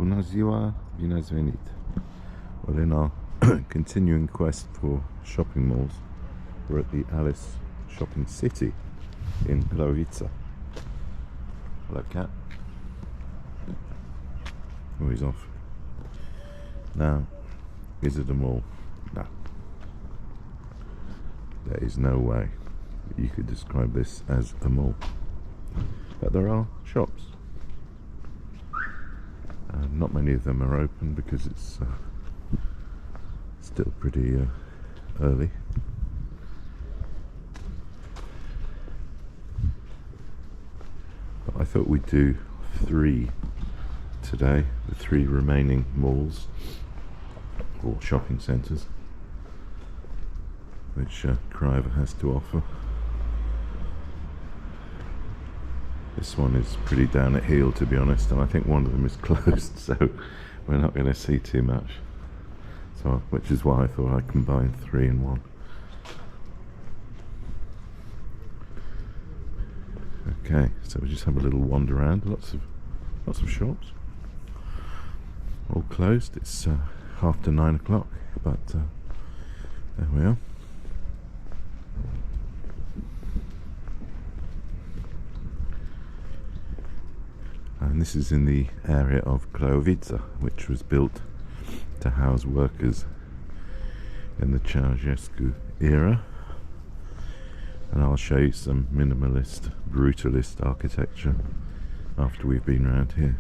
Bună ziua, bine ați venit. Well, in our continuing quest for shopping malls, we're at the Aliss shopping city in Glavița. Hello, cat. Oh, he's off. Now, is it a mall? No. There is no way that you could describe this as a mall. But there are shops. Not many of them are open because it's still pretty early. But I thought we'd do 3 today, the 3 remaining malls or shopping centres which Craiova has to offer. This one is pretty down at heel, to be honest, and I think one of them is closed, so we're not going to see too much. So, which is why I thought I'd combine 3 in 1. Okay, so we just have a little wander around. Lots of shops, all closed. It's after 9 o'clock, but there we are. And this is in the area of Glavița, which was built to house workers in the Ceausescu era. And I'll show you some minimalist, brutalist architecture after we've been around here.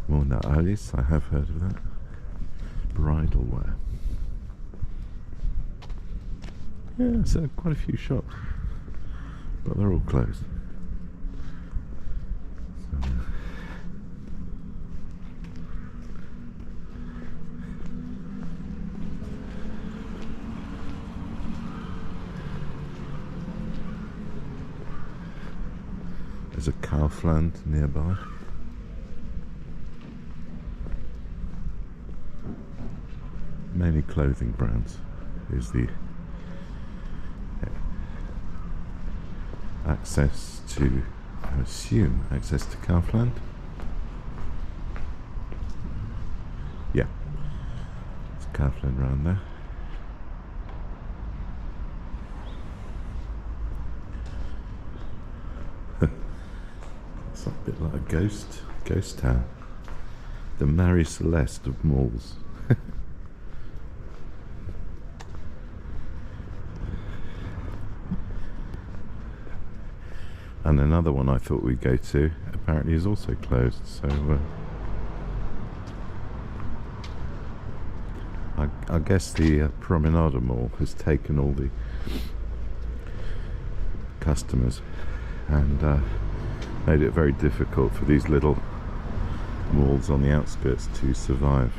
More than Aliss, I have heard of that. Bridal wear. Yeah, so quite a few shops, but they're all closed. There's a Kaufland nearby. Mainly clothing brands is the access to, I assume, access to Kaufland. Yeah, it's Kaufland around there. It's a bit like a ghost town. The Marie Celeste of malls. And another one I thought we'd go to apparently is also closed, so I guess the Promenade Mall has taken all the customers and made it very difficult for these little malls on the outskirts to survive.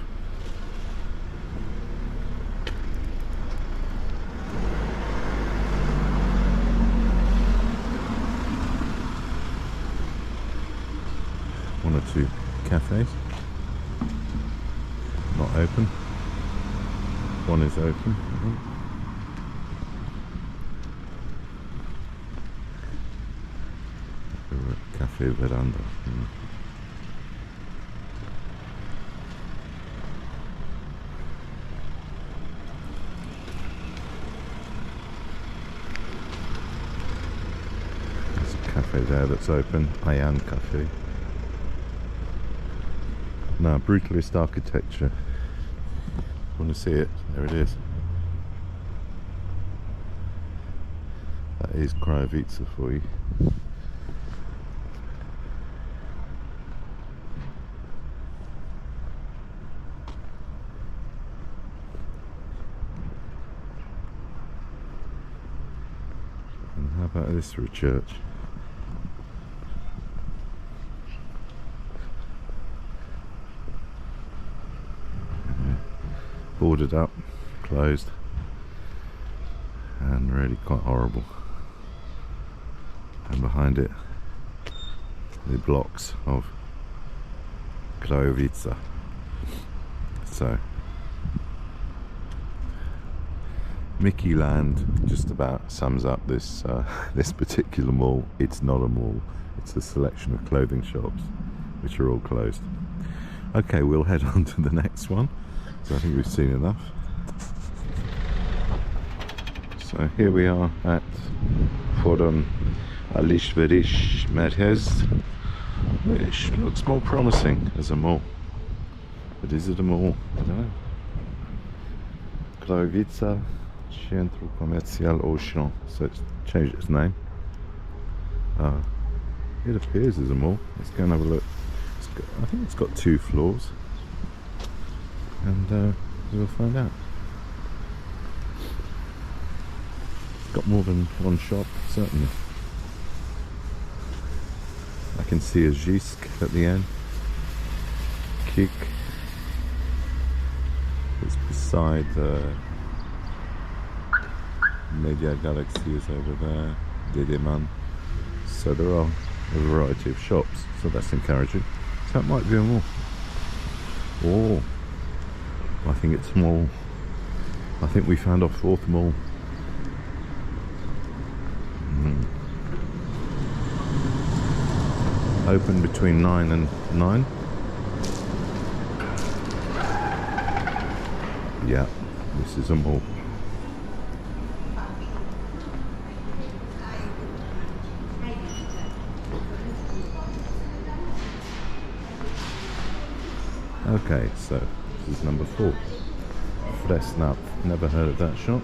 One or 2 cafes, not open. One is open. Cafe Veranda. There's a cafe there that's open, Ayan Cafe. Now, brutalist architecture. Want to see it? There it is. That is Craiova for you. And how about this for a church? Boarded up, closed, and really quite horrible. And behind it, the blocks of Glavița. So, Mickey Land just about sums up this this particular mall. It's not a mall; it's a selection of clothing shops, which are all closed. Okay, we'll head on to the next one. So I think we've seen enough. So here we are at Forum Alışveriş Merkez, which looks more promising as a mall. But is it a mall? I don't know. Craiova Centru Comercial Ocean. So it's changed its name. It appears as a mall. Let's go and have a look. I think it's got 2 floors. And we'll find out. It's got more than one shop, certainly. I can see a Jisk at the end. Kik. It's beside Media Galaxy is over there. Dedeman. So there are a variety of shops, so that's encouraging. So that might be a mall. Oh, I think it's a mall. I think we found our 4th mall. Open between 9 and 9. Yeah, this is a mall. Okay, so this is number 4. Fresnap. Never heard of that shop.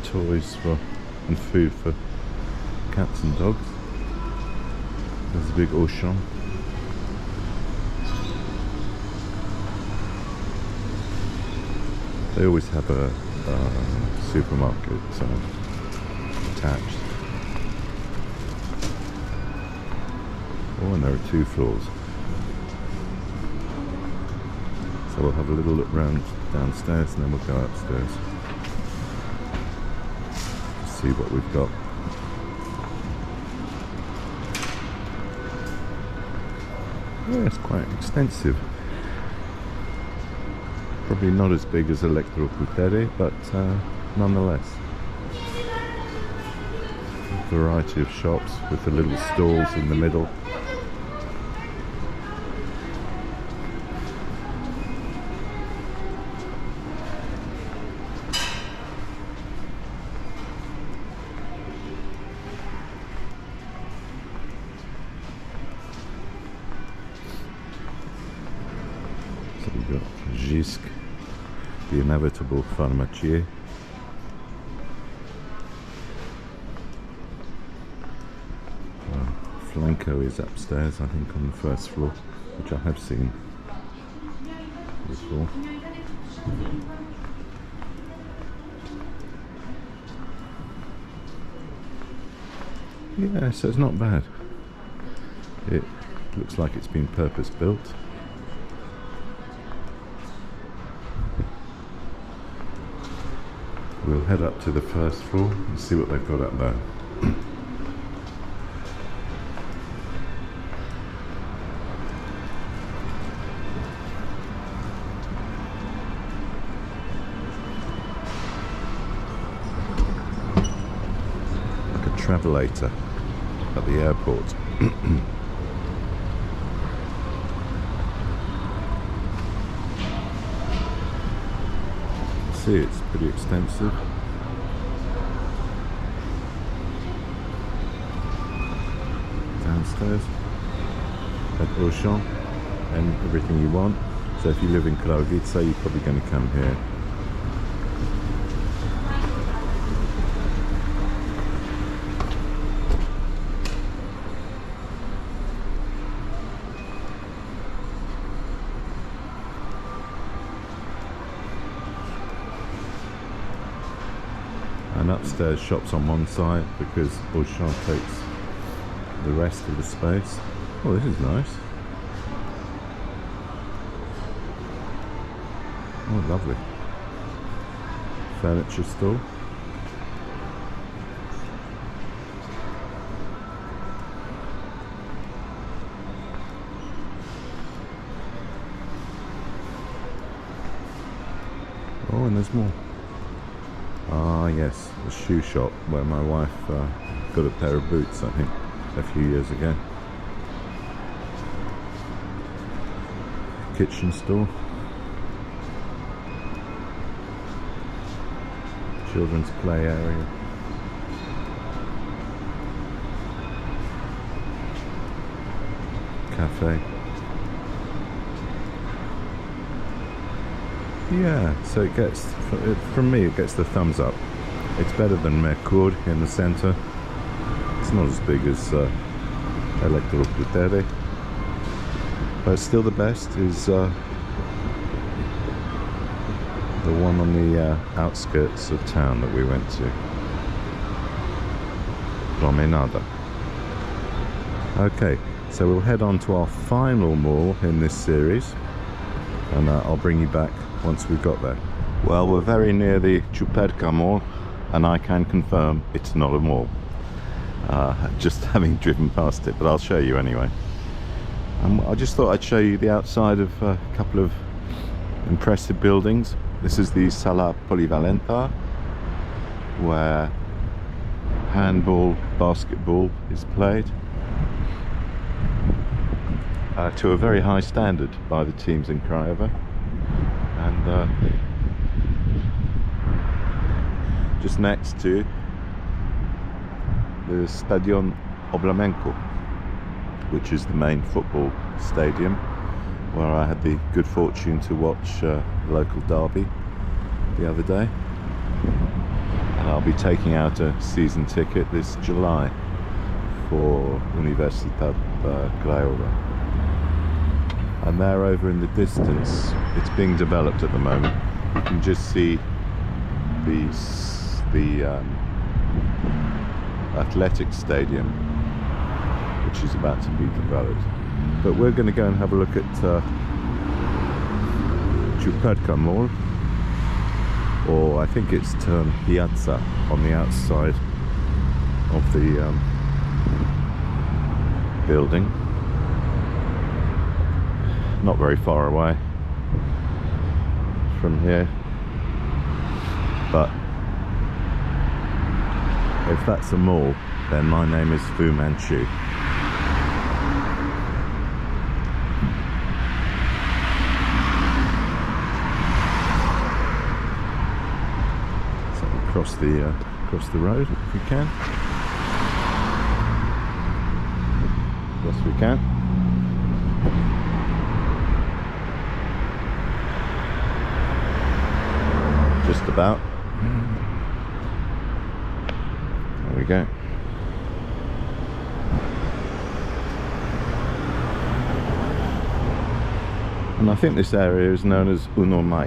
Toys for and food for cats and dogs. There's a big Auchan. They always have a supermarket attached. Oh, and there are 2 floors. So we'll have a little look round downstairs and then we'll go upstairs to see what we've got. Yeah, it's quite extensive. Probably not as big as Electrocutere, but nonetheless. A variety of shops with the little stalls in the middle. So we've got Jisk, the inevitable pharmacie. Flanco is upstairs, I think, on the 1st floor, which I have seen before. Yeah, so it's not bad. It looks like it's been purpose built. We'll head up to the 1st floor and see what they've got up there. Like a travelator at the airport. See, it's pretty extensive. Downstairs at Auchan, and everything you want. So if you live in Craiova, you're probably going to come here. And upstairs shops on one side because Auchan takes the rest of the space. Oh, this is nice. Oh, lovely. Furniture store. Oh, and there's more. Ah, yes, the shoe shop where my wife got a pair of boots, I think, a few years ago. kitchen store. Children's play area. Cafe. Yeah, so it gets, from me, it gets the thumbs up. It's better than Merkezį in the centre. It's not as big as Ciuperca, but still the best is the one on the outskirts of town that we went to. Romania. Okay, so we'll head on to our final mall in this series, and I'll bring you back once we've got there. Well, we're very near the Ciuperca mall, and I can confirm it's not a mall. Just having driven past it, but I'll show you anyway. I just thought I'd show you the outside of a couple of impressive buildings. This is the Sala Polivalenta, where handball, basketball is played to a very high standard by the teams in Craiova. And just next to the Stadion Oblamenco, which is the main football stadium, where I had the good fortune to watch the local derby the other day. And I'll be taking out a season ticket this July for Universitat Craiova. And there, over in the distance, it's being developed at the moment. You can just see the athletic stadium, which is about to be developed. But we're going to go and have a look at Ciuperca Mall, or I think it's termed Piazza, on the outside of the building. Not very far away from here, but if that's a mall, then my name is Fu Manchu. So across the road if we can. Yes, we can. Just about. There we go. And I think this area is known as Uno Mai.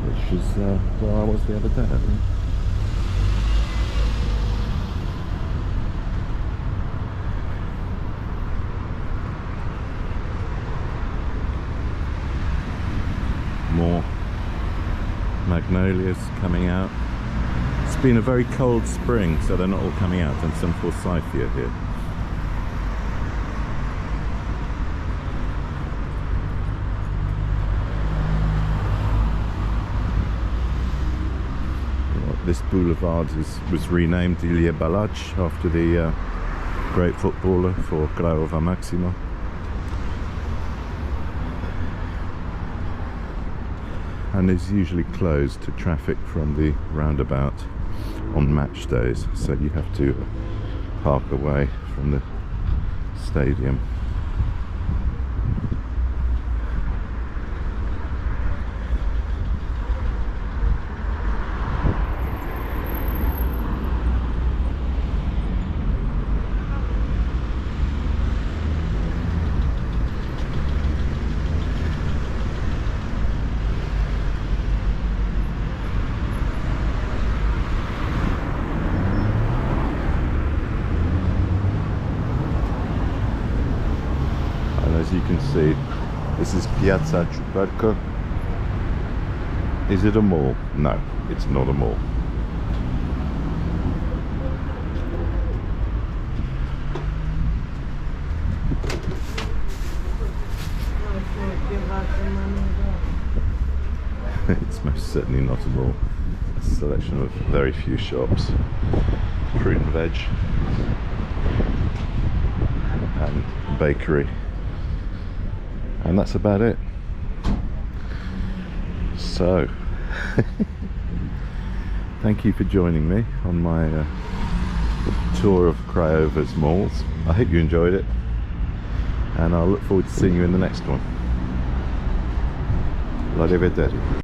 Which is where I was the other day, I think. More magnolias coming out. It's been a very cold spring, so they're not all coming out, and some forsythia here. This boulevard was renamed Ilie Balac after the great footballer for Craiova Maximo. And is usually closed to traffic from the roundabout on match days, so you have to park away from the stadium. As you can see, this is Piazza Ciuperca. Is it a mall? No, it's not a mall. It's most certainly not a mall. A selection of very few shops. Fruit and veg. bakery, and that's about it. So thank you for joining me on my tour of Crayova's malls. I hope you enjoyed it, and I'll look forward to seeing you in the next one. Arrivederci.